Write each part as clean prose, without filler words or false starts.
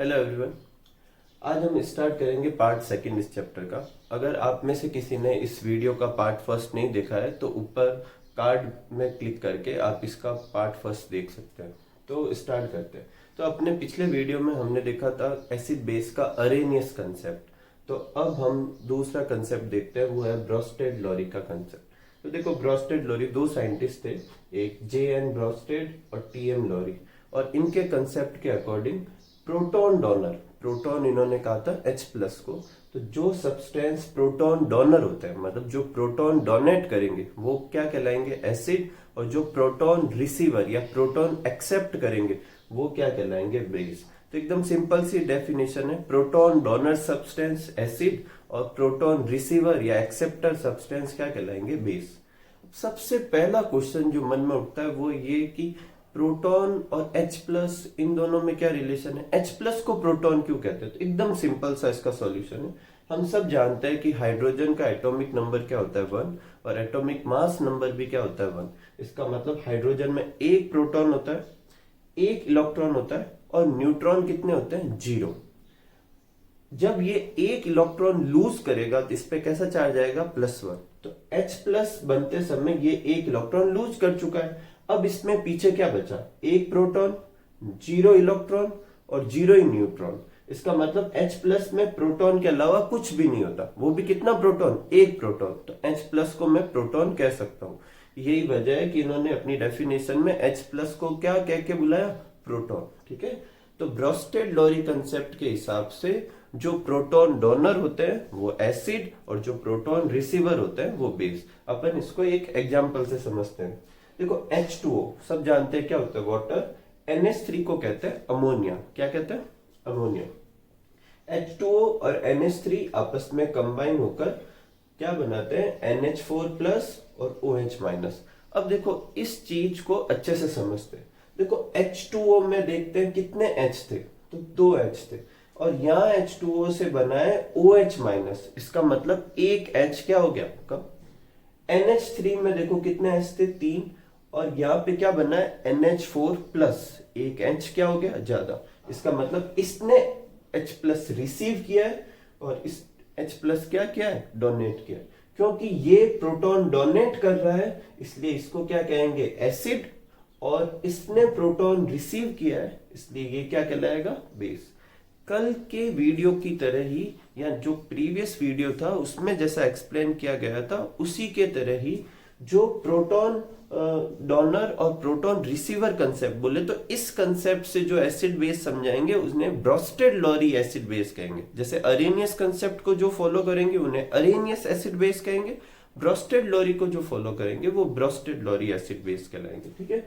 Hello everyone. आज हम start करेंगे पार्ट सेकंड इस चैप्टर का। अगर आप में से किसी ने इस वीडियो का पार्ट फर्स्ट नहीं देखा है तो ऊपर कार्ड में क्लिक करके आप इसका पार्ट फर्स्ट देख सकते हैं। तो स्टार्ट करते हैं। तो अपने पिछले वीडियो में हमने देखा था एसिड बेस का अरेनियस कंसेप्ट। तो अब हम दूसरा कंसेप्ट देखते हैं, वो है ब्रोस्टेड लोरी का कंसेप्ट। तो देखो, ब्रोस्टेड लोरी दो साइंटिस्ट थे, एक जे.एन. ब्रोस्टेड और टी.एम. लोरी, और इनके कंसेप्ट के अकॉर्डिंग प्रोटॉन डोनर, प्रोटॉन इन्होंने कहा था H+ को, तो जो सब्सटेंस प्रोटॉन डोनर होता है, मतलब जो प्रोटॉन डोनेट करेंगे वो क्या कहलाएंगे, एसिड, और जो प्रोटॉन रिसीवर या प्रोटॉन एक्सेप्ट करेंगे वो क्या कहलाएंगे, बेस। तो एकदम सिंपल सी डेफिनेशन है, प्रोटॉन डोनर सब्सटेंस एसिड और प्रोटॉन रिसीवर या एक्सेप्टर सब्सटेंस क्या कहलाएंगे, बेस। सबसे पहला क्वेश्चन जो मन में उठता है वो ये कि प्रोटॉन और H+ इन दोनों में क्या रिलेशन है, H+ को प्रोटॉन क्यों कहते हैं। तो एकदम सिंपल सा इसका सॉल्यूशन है। हम सब जानते हैं कि हाइड्रोजन का एटॉमिक नंबर क्या होता है, 1, और एटॉमिक मास नंबर भी क्या होता है, 1। इसका मतलब हाइड्रोजन में एक प्रोटॉन होता है, एक इलेक्ट्रॉन होता है, और न्यूट्रॉन कितने होते हैं, 0। जब ये एक इलेक्ट्रॉन लूज करेगा तो इस पे कैसा चार्ज आएगा, +1। तो H+ बनते समय ये एक इलेक्ट्रॉन लूज कर चुका है। अब इसमें पीछे क्या बचा, एक प्रोटॉन, 0 इलेक्ट्रॉन और 0 ही न्यूट्रॉन। इसका मतलब H+ में प्रोटॉन के अलावा कुछ भी नहीं होता, वो भी कितना प्रोटॉन, एक प्रोटॉन। तो H+ को मैं प्रोटॉन कह सकता हूं। यही वजह है कि इन्होंने अपनी डेफिनेशन में H+ को क्या कह के बुलाया, प्रोटॉन। ठीक है। तो ब्रोस्टेड लोरी कंसेप्ट के हिसाब से जो प्रोटॉन डोनर होते हैं वो एसिड, और जो प्रोटॉन रिसीवर होते हैं वो बेस। अपन इसको एक एग्जांपल से समझते हैं। देखो, H2O सब जानते हैं क्या होता है, वाटर। NH3 को कहते हैं अमोनिया। क्या कहते हैं, अमोनिया। H2O और NH3 आपस में कंबाइन होकर क्या बनाते हैं, NH4+ और OH-। अब देखो, इस चीज को अच्छे से समझते हैं। देखो, H2O में देखते हैं कितने H थे, तो 2 H थे, और यहाँ H2O से बना है OH-। इसका मतलब एक H क्या हो गया आपका। NH3 में देखो कितने H थे, 3, और यहाँ पे क्या बना है, NH4+, एक H क्या हो गया, ज्यादा। इसका मतलब इसने H+ रिसीव किया है और इस H+ क्या किया है, डोनेट किया है। क्योंकि ये प्रोटॉन डोनेट कर रहा है इसलिए इसको क्या कहेंगे, एसिड, और इसने प्रोटॉन रिसीव किया है इसलिए ये क्या कहलाएगा, बेस। कल के वीडियो की तरह ही, या जो प्रीवियस वीडियो था उसमें जैसा एक्सप्लेन किया गया था उसी के तरह ही, जो प्रोटॉन डोनर और प्रोटॉन रिसीवर कंसेप्ट बोले, तो इस कंसेप्ट से जो एसिड बेस समझाएंगे उसने ब्रोस्टेड लोरी एसिड बेस कहेंगे। जैसे अरेनियस कंसेप्ट को जो फॉलो करेंगे उन्हें अरेनियस एसिड बेस कहेंगे, ब्रोस्टेड लोरी को जो फॉलो करेंगे वो ब्रोस्टेड लोरी एसिड बेस कहलाएंगे। ठीक है।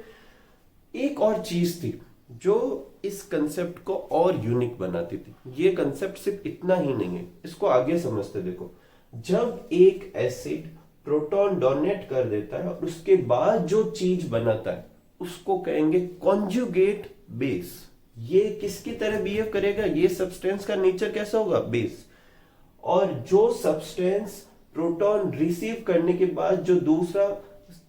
एक और चीज थी जो इस कंसेप्ट को और यूनिक बनाती थी। ये कंसेप्ट सिर्फ इतना ही नहीं है, इसको आगे समझते। देखो, जब एक एसिड प्रोटॉन डोनेट कर देता है और उसके बाद जो चीज बनाता है उसको कहेंगे कॉन्जुगेट बेस। ये किसकी तरह बिहेव करेगा, ये सब्सटेंस का नेचर कैसा होगा, बेस। और जो सब्सटेंस प्रोटॉन रिसीव करने के बाद जो दूसरा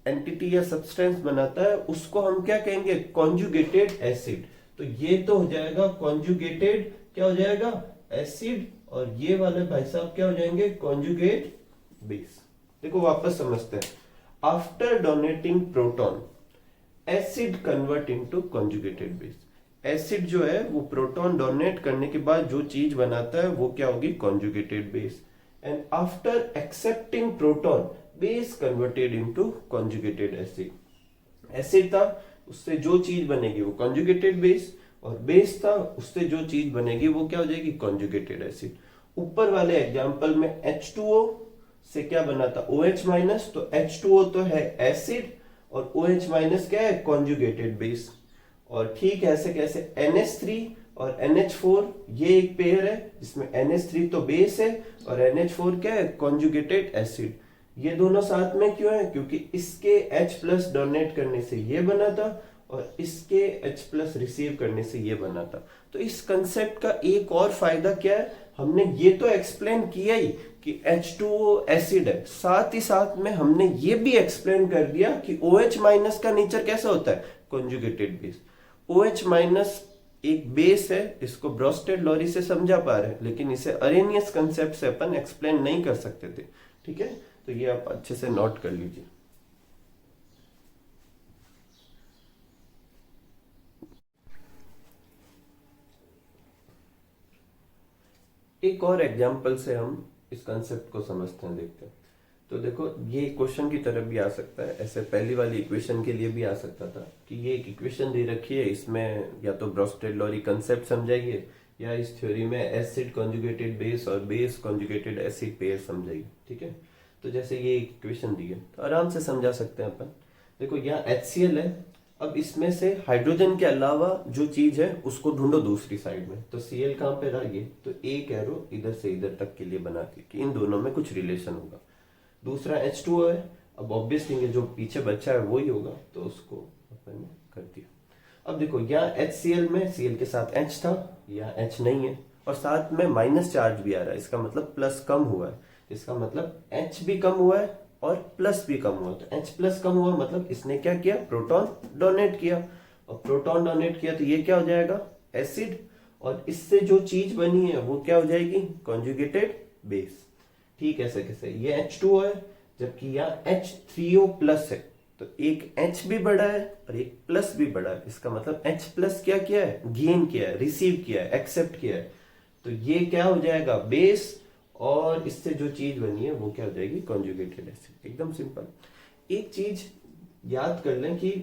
एंटिटी या सब्सटेंस बनाता है उसको हम क्या कहेंगे, कॉन्जुगेटेड एसिड। तो ये तो हो जाएगा कॉन्जुगेटेड, क्या हो जाएगा, एसिड, और ये वाले भाई साहब क्या हो जाएंगे, कॉन्जुगेट बेस। देखो, वापस समझते हैं। After donating proton, acid convert into conjugated base. Acid जो है वो प्रोटॉन डोनेट करने के बाद जो चीज बनाता है वो क्या होगी, conjugated base. And after accepting proton, base converted into conjugated acid. Acid था, उससे जो चीज बनेगी वो कॉन्जुगेटेड बेस, और बेस था, उससे जो चीज बनेगी वो क्या हो जाएगी, कॉन्जुगेटेड एसिड। ऊपर वाले एग्जांपल में H2O से क्या बना था, OH-। तो H2O तो है एसिड और OH- क्या है, कॉन्जुगेटेड बेस। और ठीक ऐसे कैसे NH3 और NH4, ये एक पेयर है जिसमें NH3 तो बेस है और NH4 क्या है, कॉन्जुगेटेड एसिड। ये दोनों साथ में क्यों है, क्योंकि इसके H+ डोनेट करने से ये बना था और इसके H+ रिसीव करने से ये बना था। तो इस कंसेप्ट का एक और फायदा क्या है, हमने ये तो एक्सप्लेन किया ही कि H2O एसिड है, साथ ही साथ में हमने ये भी एक्सप्लेन कर दिया कि OH- का नेचर कैसा होता है, कॉन्जुगेटेड बेस। OH- एक बेस है, इसको ब्रोस्टेड लॉरी से समझा पा रहे हैं, लेकिन इसे अरेनियस कंसेप्ट से अपन एक्सप्लेन नहीं कर सकते थे। ठीक है, तो ये आप अच्छे से नोट कर लीजिए। एक और एग्जांपल से हम इस कंसेप्ट को समझते हैं, देखते हैं। तो देखो, ये क्वेश्चन की तरफ भी आ सकता है, ऐसे पहली वाली इक्वेशन के लिए भी आ सकता था कि ये एक इक्वेशन दे रखी है, इसमें या तो ब्रोस्टेड लॉरी कंसेप्ट समझाइए या इस थ्योरी में एसिड कॉन्जुगेटेड बेस और बेस कॉन्जुगेटेड एसिड पेयर समझाइए। ठीक है, तो जैसे ये एक इक्वेशन दी है तो आराम से समझा सकते हैं अपन। देखो, यहाँ HCl है, अब इसमें से हाइड्रोजन के अलावा जो चीज है उसको ढूंढो दूसरी साइड में। तो Cl कहाँ पे रहा, ये तो एक एरो इधर से इधर तक के लिए बना के कि इन दोनों में कुछ रिलेशन होगा। दूसरा H2O है, अब ऑब्वियस थिंग है जो पीछे बचा है वही होगा, तो उसको अपन ने कर दिया। अब देखो, यहाँ HCl में Cl के साथ H था, यहाँ H नहीं है, और साथ में माइनस चार्ज भी आ रहा है, इसका मतलब प्लस कम हुआ है। इसका मतलब H भी कम हुआ है और प्लस भी कम हुआ। तो H प्लस कम हुआ मतलब इसने क्या किया, प्रोटॉन डोनेट किया, और प्रोटॉन डोनेट किया तो ये क्या हो जाएगा, एसिड, और इससे जो चीज बनी है वो क्या हो जाएगी, कॉन्जुगेटेड बेस। ठीक है, ऐसे कैसे, ये H2O है जबकि यहाँ H3O प्लस है, तो एक H भी बड़ा है और एक प्लस भी बड़ा है। इसका मतलब H प्लस क्या किया है, गेन किया है, रिसीव किया है, एक्सेप्ट किया है। तो ये क्या हो जाएगा, बेस, और इससे जो चीज बनी है वो क्या हो जाएगी, कॉन्जुगेटेड एसिड। एकदम सिंपल। एक चीज याद कर लें कि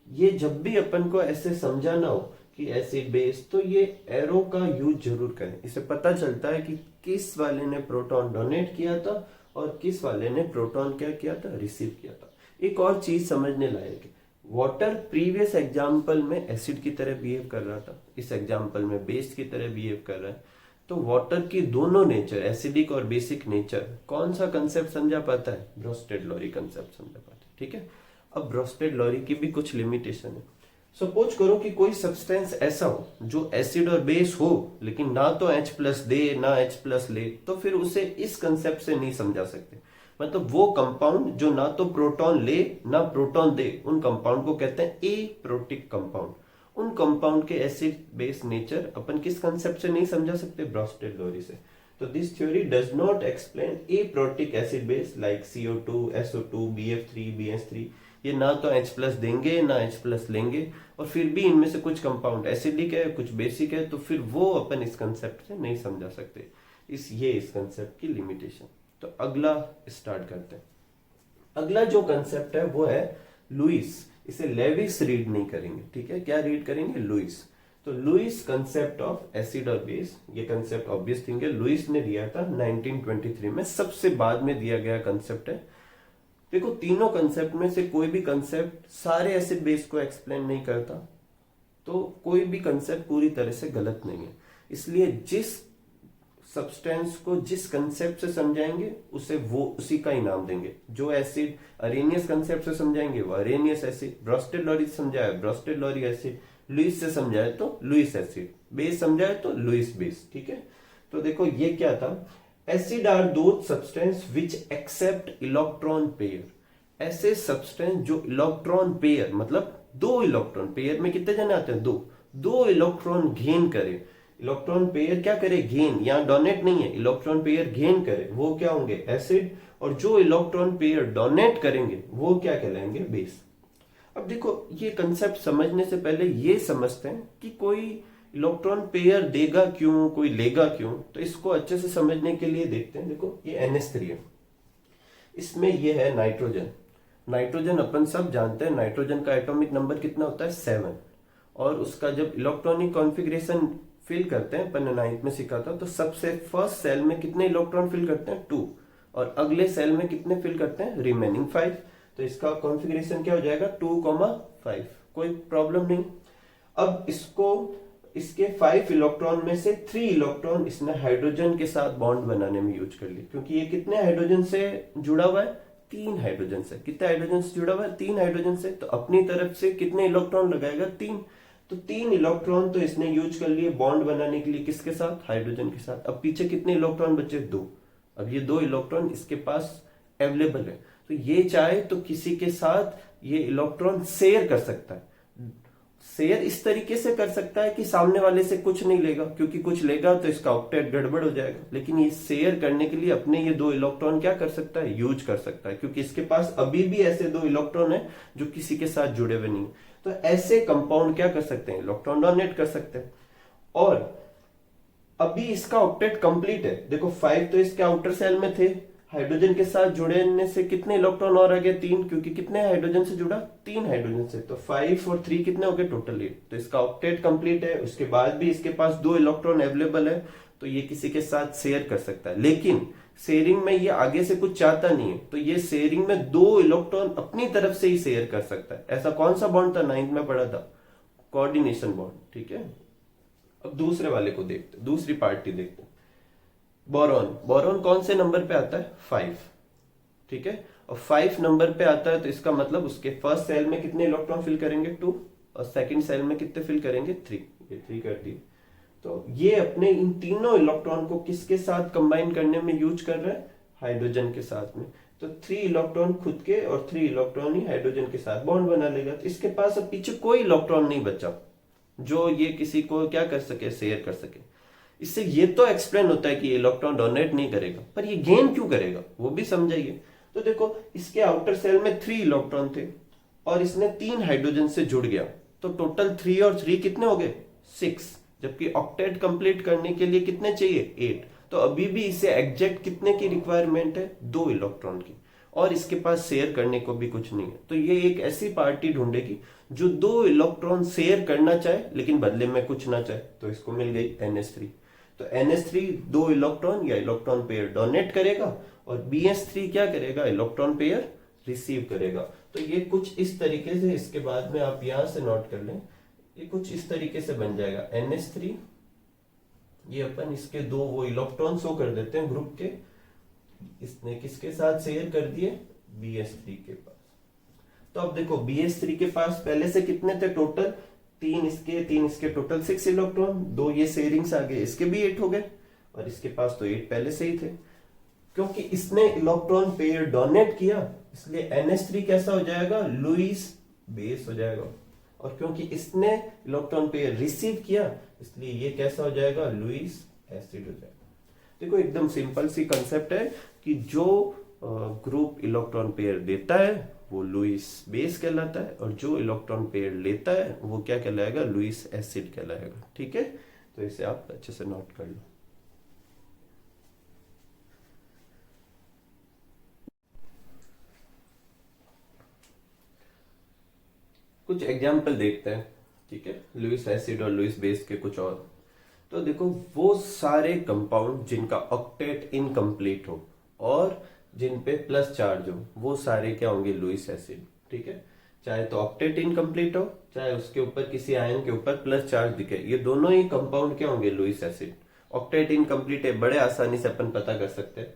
ये जब भी अपन को ऐसे समझाना हो कि एसिड बेस, तो ये एरो का यूज जरूर करें। इससे पता चलता है कि किस वाले ने प्रोटॉन डोनेट किया था और किस वाले ने प्रोटॉन क्या किया था, रिसीव किया था। एक और चीज समझने लायक है, वाटर प्रीवियस एग्जाम्पल में एसिड की तरह बिहेव कर रहा था, इस एग्जाम्पल में बेस की तरह बिहेव कर रहा है। तो वाटर की दोनों नेचर, एसिडिक और बेसिक नेचर, कौन सा कंसेप्ट समझा पाता है, ब्रोस्टेड लॉरी कंसेप्ट समझा पाता है। ठीक है, अब ब्रोस्टेड लॉरी की भी कुछ लिमिटेशन है। सपोज करो कि कोई सब्सटेंस ऐसा हो जो एसिड और बेस हो, लेकिन ना तो H प्लस दे ना H प्लस ले, तो फिर उसे इस कंसेप्ट से नहीं समझा सकते। मतलब वो कंपाउंड जो ना तो प्रोटॉन ले ना प्रोटॉन दे, उन कंपाउंड को कहते हैं एप्रोटिक कंपाउंड। उन कंपाउंड के एसिड बेस नेचर अपन किस कंसेप्ट से नहीं समझा सकते, ब्रोस्टेड लॉरी से। तो this theory does not explain aprotic acid base like CO2, SO2, BF3, BS3। ये ना तो H प्लस देंगे ना H प्लस लेंगे, और फिर भी इनमें से कुछ कंपाउंड एसिडिक है कुछ बेसिक है, तो फिर वो अपन इस कंसेप्ट से नहीं समझा सकते। इस कंसेप्ट की लिमिटेशन। तो अगला स्टार्ट करते हैं। अगला जो कंसेप्ट है वो है लुईस। इसे लेविस रीड नहीं करेंगे, ठीक है, क्या रीड करेंगे, लुईस। तो लुईस कंसेप्ट ऑफ एसिड और बेस, ये कंसेप्ट ऑब्वियस थिंग है, लुईस ने दिया था 1923 में, सबसे बाद में दिया गया कंसेप्ट है। देखो, तीनों कंसेप्ट में से कोई भी कंसेप्ट सारे एसिड बेस को एक्सप्लेन नहीं करता, तो कोई भी कंसेप्ट पूरी तरह से गलत नहीं है। इसलिए जिस सब्सटेंस को जिस कंसेप्ट से समझाएंगे उसे वो उसी का इनाम देंगे। जो एसिड अरेनियस कंसेप्ट से समझाएंगे वो अरेनियस एसिड, ब्रोस्टेड लॉरी से समझाया ब्रोस्टेड लॉरी एसिड, लुईस से समझाए तो लुईस एसिड, बेस समझाए तो लुईस बेस। ठीक है, तो देखो ये क्या था, acid are those substance which accept electron pair. ऐसे सब्सटेंस जो इलेक्ट्रॉन पेयर, मतलब दो इलेक्ट्रॉन पेयर में कितने जने आते हैं, दो इलेक्ट्रॉन गेन करे। इलेक्ट्रॉन पेयर क्या करे, गेन, यहाँ डोनेट नहीं है, इलेक्ट्रॉन पेयर गेन करे, वो क्या होंगे, एसिड। और जो इलेक्ट्रॉन पेयर डोनेट करेंगे वो क्या कहलाएंगे, बेस। अब देखो, ये कंसेप्ट समझने से पहले ये समझते हैं कि कोई इलेक्ट्रॉन पेयर देगा क्यों, कोई लेगा क्यों। तो इसको अच्छे से समझने के लिए देखते हैं। देखो, ये NH3 है, इसमें ये है नाइट्रोजन। नाइट्रोजन अपन सब जानते हैं, नाइट्रोजन का एटॉमिक नंबर कितना होता है, 7। और उसका जब इलेक्ट्रॉनिक कॉन्फ़िगरेशन फिल करते हैं, अपन ने 9th में सीखा था, तो सबसे फर्स्ट सेल में कितने इलेक्ट्रॉन फिल करते हैं, 2, और अगले सेल में कितने फिल करते हैं, रिमेनिंग 5। तो इसका कॉन्फ़िगरेशन क्या हो जाएगा, 2,5। कोई प्रॉब्लम नहीं। अब इसको, इसके 5 इलेक्ट्रॉन में से 3 इलेक्ट्रॉन इसने हाइड्रोजन के साथ बॉन्ड बनाने में यूज कर लिए, क्योंकि ये कितने हाइड्रोजन से जुड़ा हुआ है, 3 हाइड्रोजन से। कितने हाइड्रोजन से जुड़ा हुआ है, 3 हाइड्रोजन से। तो अपनी तरफ से कितने इलेक्ट्रॉन लगाएगा, 3। तो 3 इलेक्ट्रॉन तो इसने यूज कर लिए बॉन्ड बनाने के लिए, किसके साथ, हाइड्रोजन के साथ। अब पीछे कितने इलेक्ट्रॉन बचे, 2। अब ये 2 इलेक्ट्रॉन इसके पास अवेलेबल है, तो ये चाहे तो किसी के साथ ये इलेक्ट्रॉन शेयर कर सकता है। शेयर इस तरीके से कर सकता है कि सामने वाले से कुछ नहीं लेगा, क्योंकि कुछ लेगा तो इसका ऑक्टेट गड़बड़ हो जाएगा। लेकिन ये शेयर करने के लिए अपने ये दो इलेक्ट्रॉन क्या कर सकता है, यूज कर सकता है, क्योंकि इसके पास अभी भी ऐसे दो इलेक्ट्रॉन है जो किसी के साथ जुड़े हुए नहीं। तो ऐसे कंपाउंड क्या कर सकते हैं, इलेक्ट्रॉन डोनेट कर सकते हैं। और अभी इसका ऑक्टेट कंप्लीट है, देखो 5 तो इसके आउटर सेल में थे, हाइड्रोजन के साथ जुड़ने से कितने इलेक्ट्रॉन और आ गए, 3, क्योंकि कितने हाइड्रोजन से जुड़ा, 3 हाइड्रोजन से, तो 5 और 3 कितने हो गए, टोटल 8। तो इसका ऑक्टेट कंप्लीट है, उसके बाद भी इसके पास 2 इलेक्ट्रॉन अवेलेबल है, तो ये किसी के साथ शेयर कर सकता है। लेकिन शेयरिंग में ये आगे से कुछ चाहता नहीं है, तो ये शेयरिंग में 2 इलेक्ट्रॉन अपनी तरफ से ही शेयर कर सकता है। ऐसा कौन सा बॉन्ड था, 9th में पढ़ा था, कोऑर्डिनेशन बॉन्ड, ठीक है। अब दूसरे वाले को देखते, दूसरी पार्टी देखते, बोरॉन। बोरॉन कौन से नंबर पे आता है, 5, ठीक है। और 5 नंबर पे आता है, तो इसका मतलब उसके फर्स्ट सेल में कितने इलेक्ट्रॉन फिल करेंगे, 2, और सेकंड सेल में कितने फिल करेंगे, 3। ये 3 कर दिए। तो ये अपने इन तीनों इलेक्ट्रॉन को किसके साथ कंबाइन करने में यूज कर रहा है, हाइड्रोजन के साथ में। तो 3 इलेक्ट्रॉन खुद के और 3 इलेक्ट्रॉन ही हाइड्रोजन के साथ बॉन्ड बना लेगा। तो इसके पास अब पीछे कोई इलेक्ट्रॉन नहीं बचा जो ये किसी को क्या कर सके, शेयर कर सके। इससे ये तो एक्सप्लेन होता है कि ये इलेक्ट्रॉन डोनेट नहीं करेगा, पर ये गेन क्यों करेगा वो भी समझाइए। तो देखो इसके आउटर सेल में 3 इलेक्ट्रॉन थे और इसने 3 हाइड्रोजन से जुड़ गया, तो टोटल 3 और 3 कितने हो गए, 6। जबकि ऑक्टेट कंप्लीट करने के लिए कितने चाहिए, 8। तो अभी भी इसे एग्जैक्ट कितने की रिक्वायरमेंट है, 2 इलेक्ट्रॉन की, और इसके पास शेयर करने को भी कुछ नहीं है। तो ये एक ऐसी पार्टी ढूंढेगी जो 2 इलेक्ट्रॉन शेयर करना चाहे लेकिन बदले में कुछ ना चाहे। तो इसको मिल गई NH3। तो NH3 2 इलेक्ट्रॉन या इलेक्ट्रॉन पेयर डोनेट करेगा और BH3 क्या करेगा, इलेक्ट्रॉन पेयर रिसीव करेगा। तो ये कुछ इस तरीके से, इसके बाद में आप यहां से नोट कर लें, ये कुछ इस तरीके से बन जाएगा NH3। ये अपन इसके 2 वो इलेक्ट्रॉन शो कर देते हैं ग्रुप के, इसने किसके साथ शेयर कर दिए, BH3 के पास। तो अब देखो BH3 के पास पहले से कितने थे टोटल, 3 इसके टोटल 6 इलेक्ट्रॉन, 2 ये शेयरिंग से आ गए, इसके भी 8 हो गए, और इसके पास तो 8 पहले से ही थे। क्योंकि इसने इलेक्ट्रॉन पेयर डोनेट किया इसलिए NH3 कैसा हो जाएगा, लुईस बेस हो जाएगा। और क्योंकि इसने इलेक्ट्रॉन पेयर रिसीव किया इसलिए ये कैसा हो जाएगा, लुईस एसिड हो जाएगा। देखो एकदम सिंपल सी कंसेप्ट है कि जो ग्रुप इलेक्ट्रॉन पेयर देता है वो लुईस बेस कहलाता है, और जो इलेक्ट्रॉन पेयर लेता है वो क्या कहलाएगा, लुईस एसिड कहलाएगा। ठीक है, तो इसे आप अच्छे से नोट कर लो। कुछ एग्जाम्पल देखते हैं, ठीक है, लुईस एसिड और लुईस बेस के कुछ और। तो देखो वो सारे कंपाउंड जिनका ऑक्टेट इनकम्प्लीट हो और जिन पे प्लस चार्ज हो वो सारे क्या होंगे, लुईस एसिड। ठीक है, चाहे तो ऑक्टेट इनकम्प्लीट हो चाहे उसके ऊपर किसी आयन के ऊपर प्लस चार्ज दिखे, ये दोनों ही कंपाउंड क्या होंगे, लुईस एसिड। ऑक्टेट इनकम्प्लीट है, बड़े आसानी से अपन पता कर सकते हैं।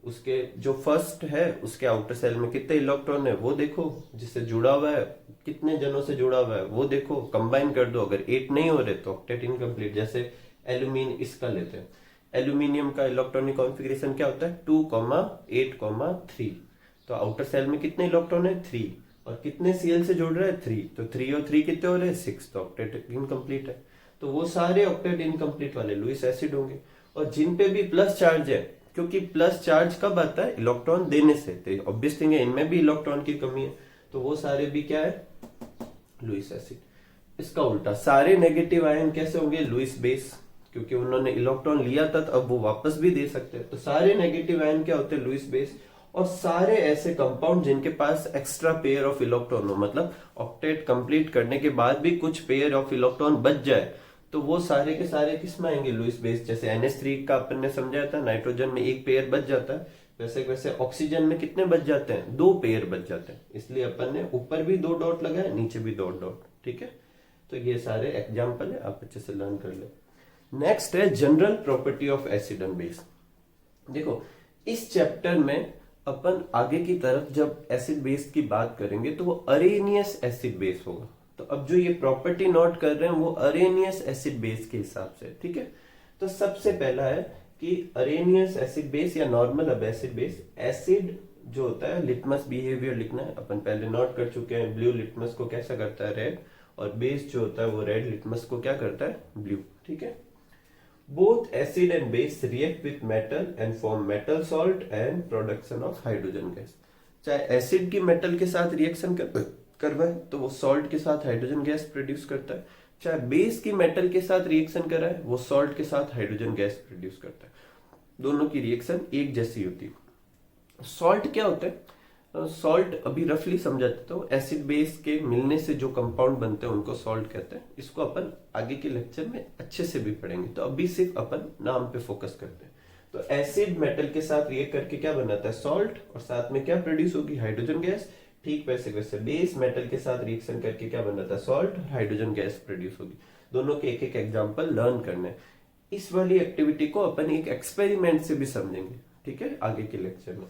उसके जो फर्स्ट है उसके आउटर सेल में कितने इलेक्ट्रॉन है वो देखो, जिससे जुड़ा हुआ है कितने जनों से जुड़ा हुआ है वो देखो, कंबाइन कर दो। अगर 8 नहीं हो रहे तो ऑक्टेट इनकम्प्लीट। जैसे एल्यूमिनियम इसका लेते हैं, एल्यूमिनियम का इलेक्ट्रॉनिक कॉन्फ़िगरेशन क्या होता है, 2,8,3। तो आउटर सेल में कितने इलेक्ट्रॉन है, 3, और कितने Cl से जुड़ रहे हैं, 3। तो 3 और 3 कितने हो रहे हैं, 6। तो ऑक्टेट इनकम्प्लीट है। तो वो सारे ऑक्टेट इनकम्प्लीट वाले लुईस एसिड होंगे। और जिन पे भी प्लस चार्ज है, क्योंकि प्लस चार्ज कब आता है, इलेक्ट्रॉन देने से, तो ऑब्वियस थिंग है इनमें भी इलेक्ट्रॉन की कमी है, तो वो सारे भी क्या है, लुईस एसिड। इसका उल्टा सारे नेगेटिव आयन कैसे होंगे, लुईस बेस, क्योंकि उन्होंने इलेक्ट्रॉन लिया था तो अब वो वापस भी दे सकते हैं। तो सारे नेगेटिव आयन क्या होते हैं, लुईस बेस। और सारे ऐसे कंपाउंड जिनके पास एक्स्ट्रा पेयर ऑफ इलेक्ट्रॉन हो, मतलब ऑक्टेट कंप्लीट करने के बाद भी कुछ पेयर ऑफ इलेक्ट्रॉन बच जाए, तो वो सारे के सारे किस में आएंगे, लुईस बेस। जैसे NH3 का अपन ने समझाया था, नाइट्रोजन में एक पेयर बच जाता है, वैसे वैसे ऑक्सीजन में कितने बच जाते हैं, 2 पेयर बच जाते हैं। इसलिए अपन ने ऊपर भी 2 डॉट लगाए, नीचे भी 2 डॉट। ठीक है, तो ये सारे एग्जाम्पल है, आप अच्छे से लर्न कर ले। नेक्स्ट है general property of acid and base. देखो इस चैप्टर में अपन आगे की तरफ जब एसिड बेस की बात करेंगे तो वो अरेनियस एसिड बेस होगा। तो अब जो ये प्रॉपर्टी नोट कर रहे हैं वो अरेनियस एसिड बेस के हिसाब से। ठीक है, तो सबसे पहला है कि अरेनियस एसिड बेस या नॉर्मल अब एसिड बेस, एसिड जो होता है लिटमस बिहेवियर लिखना है, अपन पहले नोट कर चुके हैं। ब्लू लिटमस को कैसा करता है, रेड, और बेस जो होता है वो रेड, लिटमस को क्या करता है, ब्लू। ठीक है। Both acid and base react with metal and form metal salt and production of hydrogen gas. चाहे एसिड की मेटल के साथ रिएक्शन करवाए तो वो सॉल्ट के साथ हाइड्रोजन गैस प्रोड्यूस करता है, चाहे बेस की मेटल के साथ रिएक्शन कराए वो सॉल्ट के साथ हाइड्रोजन गैस प्रोड्यूस करता है। दोनों की रिएक्शन एक जैसी होती है। सॉल्ट क्या होता है? सॉल्ट अभी रफली समझा देता हूँ। एसिड बेस के मिलने से जो कंपाउंड बनते हैं उनको सॉल्ट कहते हैं। इसको अपन आगे के लेक्चर में अच्छे से भी पढ़ेंगे, तो अभी सिर्फ अपन नाम पे फोकस करते हैं। तो एसिड मेटल के साथ रिएक्ट करके क्या बनाता है, सॉल्ट, और साथ में क्या प्रोड्यूस होगी, हाइड्रोजन गैस। ठीक वैसे वैसे बेस मेटल के साथ रिएक्शन करके क्या बनाता है, सॉल्ट, हाइड्रोजन गैस प्रोड्यूस होगी। दोनों के एक एक एग्जाम्पल लर्न करने हैं। इस वाली एक्टिविटी को अपन एक एक्सपेरिमेंट से भी समझेंगे, ठीक है, आगे के लेक्चर में।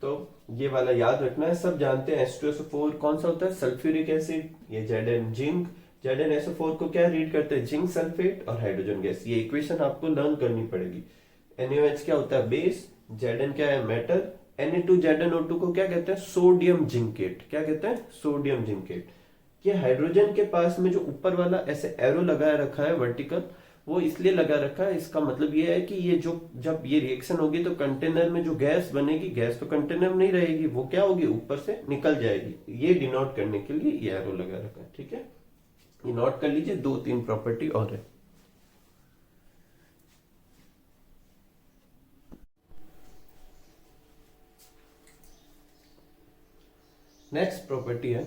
तो ये वाला याद रखना है। सब जानते हैं H2SO4 कौन सा होता है, सल्फ्यूरिक एसिड। ये Zn जिंक, ZnSO4 को क्या रीड करते हैं, जिंक सल्फेट और हाइड्रोजन गैस। ये इक्वेशन आपको लर्न करनी पड़ेगी। NaOH क्या होता है, बेस। Zn क्या है, मेटल। Na2ZnO2 को क्या कहते हैं, सोडियम जिंकेट। क्या कहते हैं, सोडियम जिंकेट। ये हाइड्रोजन के पास में जो ऊपर वाला ऐसे एरो लगाया रखा है वर्टिकल, वो इसलिए लगा रखा है, इसका मतलब ये है कि ये जो जब ये रिएक्शन होगी तो कंटेनर में जो गैस बनेगी, गैस तो कंटेनर में नहीं रहेगी, वो क्या होगी, ऊपर से निकल जाएगी। ये डिनोट करने के लिए ये एरो लगा रखा है। ठीक है, ये नोट कर लीजिए। 2-3 प्रॉपर्टी और है। नेक्स्ट प्रॉपर्टी है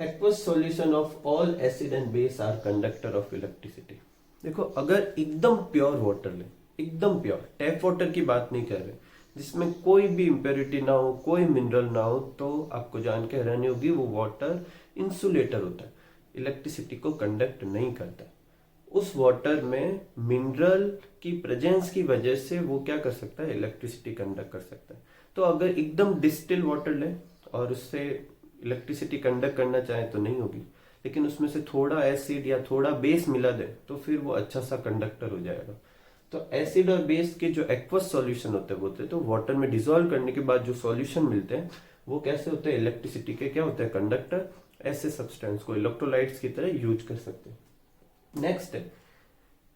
aqueous solution of all acid and base are conductor of electricity. देखो, अगर एकदम प्योर वाटर ले, एकदम प्योर टैप वाटर की बात नहीं कर रहे, जिसमें कोई भी इम्प्योरिटी ना हो, कोई मिनरल ना हो, तो आपको जान के हैरानी होगी वो वाटर इंसुलेटर होता है, इलेक्ट्रिसिटी को कंडक्ट नहीं करता। उस वाटर में मिनरल की प्रेजेंस की वजह से वो क्या कर सकता है, इलेक्ट्रिसिटी कंडक्ट कर सकता है। तो अगर एकदम डिस्टिल वाटर ले और उससे इलेक्ट्रिसिटी कंडक्ट करना चाहे तो नहीं होगी, लेकिन उसमें से थोड़ा एसिड या थोड़ा बेस मिला दे तो फिर वो अच्छा सा कंडक्टर हो जाएगा। तो एसिड और बेस के जो एक्वस सॉल्यूशन होते हैं तो वाटर में डिसॉल्व करने के बाद जो सॉल्यूशन मिलते हैं वो कैसे होते हैं, इलेक्ट्रिसिटी के क्या होते हैं, कंडक्टर। ऐसे सब्सटेंस को इलेक्ट्रोलाइट्स की तरह यूज कर सकते हैं। नेक्स्ट है,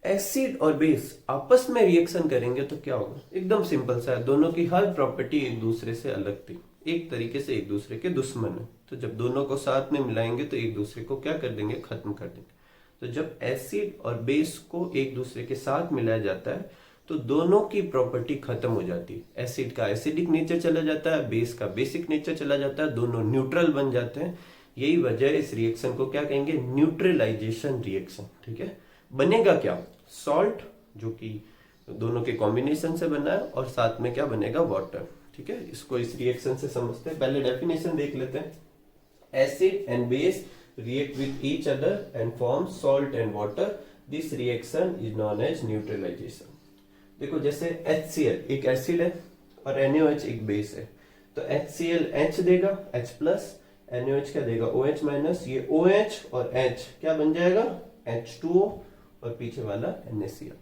एसिड और बेस आपस में रिएक्शन करेंगे तो क्या होगा, एकदम सिंपल सा है। दोनों की हर प्रॉपर्टी एक दूसरे से अलग थी, एक तरीके से एक दूसरे के दुश्मन है। तो जब दोनों को साथ में मिलाएंगे तो एक दूसरे को क्या कर देंगे, खत्म कर देंगे। तो जब एसिड और बेस को एक दूसरे के साथ मिलाया जाता है तो दोनों की प्रॉपर्टी खत्म हो जाती है। एसिड का एसिडिक नेचर चला जाता है, बेस का बेसिक नेचर चला जाता है, दोनों न्यूट्रल बन जाते हैं। यही वजह है इस रिएक्शन को क्या कहेंगे, न्यूट्रलाइजेशन रिएक्शन। ठीक है, बनेगा क्या, सॉल्ट जो कि दोनों के कॉम्बिनेशन से बना है, और साथ में क्या बनेगा, वाटर। ठीक है, इसको इस रिएक्शन से समझते हैं। पहले डेफिनेशन देख लेते हैं। Acid and base react with each other and form salt and water. This reaction is known as neutralization. देखो, जैसे HCl एक एसिड है और NaOH एक बेस है, तो HCl H देगा H प्लस, NaOH क्या देगा OH माइनस। ये OH और H क्या बन जाएगा, H2O, और पीछे वाला NaCl।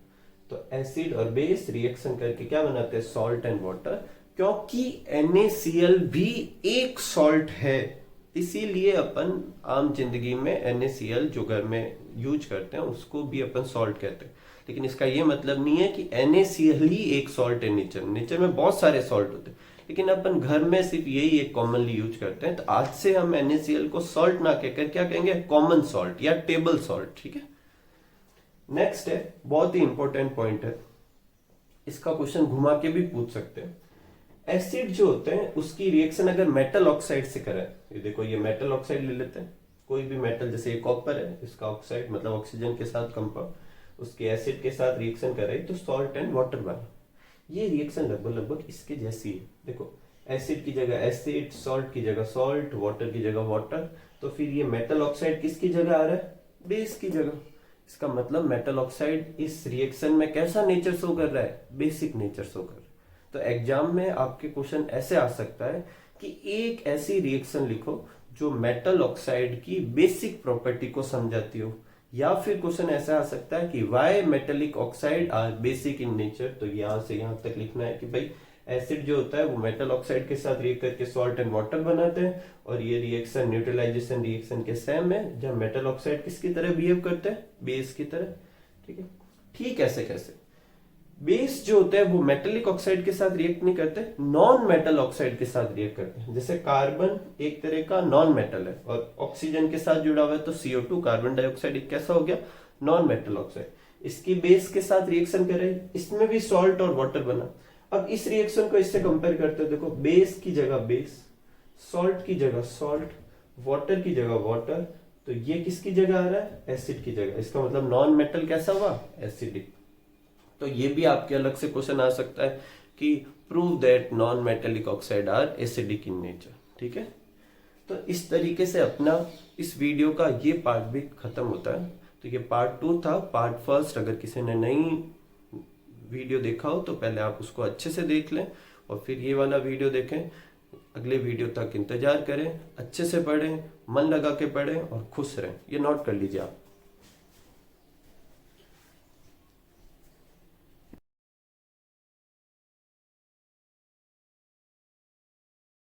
तो एसिड और बेस रिएक्शन करके क्या बनाते हैं, सॉल्ट एंड वाटर। क्योंकि NaCl भी एक सॉल्ट है, इसीलिए अपन आम जिंदगी में NaCl जो घर में यूज करते हैं उसको भी अपन सॉल्ट कहते हैं। लेकिन इसका ये मतलब नहीं है कि NaCl ही एक सॉल्ट है। नेचर में बहुत सारे सॉल्ट होते हैं, लेकिन अपन घर में सिर्फ यही एक कॉमनली यूज करते हैं। तो आज से हम NaCl को सॉल्ट ना कहकर क्या कहेंगे, कॉमन सॉल्ट या टेबल सॉल्ट। ठीक है, नेक्स्ट है, बहुत ही इंपॉर्टेंट पॉइंट है, इसका क्वेश्चन घुमा के भी पूछ सकते हैं। एसिड जो होते हैं उसकी रिएक्शन अगर मेटल ऑक्साइड से करें, ये देखो, ये मेटल ऑक्साइड ले लेते हैं, कोई भी मेटल, जैसे ये कॉपर है, इसका ऑक्साइड मतलब ऑक्सीजन के साथ कंपाउंड, उसके एसिड के साथ रिएक्शन करे तो सॉल्ट एंड वाटर बना। ये रिएक्शन लगभग इसके जैसी है। देखो, एसिड की जगह एसिड, सॉल्ट की जगह सॉल्ट, वाटर की जगह वाटर। तो फिर ये मेटल ऑक्साइड किसकी जगह आ रहा है, बेस की जगह। इसका मतलब मेटल ऑक्साइड इस रिएक्शन में कैसा नेचर शो कर रहा है, बेसिक नेचर शो कर रहा है। तो एग्जाम में आपके क्वेश्चन ऐसे आ सकता है कि एक ऐसी रिएक्शन लिखो जो मेटल ऑक्साइड की बेसिक प्रॉपर्टी को समझाती हो, या फिर क्वेश्चन ऐसा आ सकता है कि why metallic oxide are basic in nature. तो यहां से यहां तक लिखना है कि भाई एसिड जो होता है वो मेटल ऑक्साइड के साथ रिएक्ट करके सॉल्ट एंड वाटर बनाते हैं, और ये रिएक्शन न्यूट्रलाइजेशन रिएक्शन के सेम है, जहां मेटल ऑक्साइड किसकी तरह बिहेव करते हैं, बेस की तरह। ठीक है, ठीक ऐसे कैसे बेस जो होते हैं वो मेटेलिक ऑक्साइड के साथ रिएक्ट नहीं करते, नॉन मेटल ऑक्साइड के साथ रिएक्ट करते हैं। जैसे कार्बन एक तरह का नॉन मेटल है और ऑक्सीजन के साथ जुड़ा हुआ है, तो CO2 कार्बन डाइऑक्साइड एक कैसा हो गया, नॉन मेटल ऑक्साइड। इसकी बेस के साथ रिएक्शन करें, इसमें भी सॉल्ट और वाटर बना। अब इस रिएक्शन को इससे कंपेयर करते हो, देखो बेस की जगह बेस, सॉल्ट की जगह सॉल्ट, वाटर की जगह वाटर, तो ये किसकी जगह आ रहा है, एसिड की जगह। इसका मतलब नॉन मेटल कैसा हुआ, एसिडिक। तो ये भी आपके अलग से क्वेश्चन आ सकता है कि prove that non metallic oxide are acidic in nature. ठीक है, तो इस तरीके से अपना इस वीडियो का ये पार्ट भी खत्म होता है। तो ये पार्ट 2 था। पार्ट फर्स्ट अगर किसी ने नई वीडियो देखा हो तो पहले आप उसको अच्छे से देख लें और फिर ये वाला वीडियो देखें। अगले वीडियो तक इंतजार करें, अच्छे से पढ़ें, मन लगा के पढ़ें और खुश रहें। ये नोट कर लीजिए आप।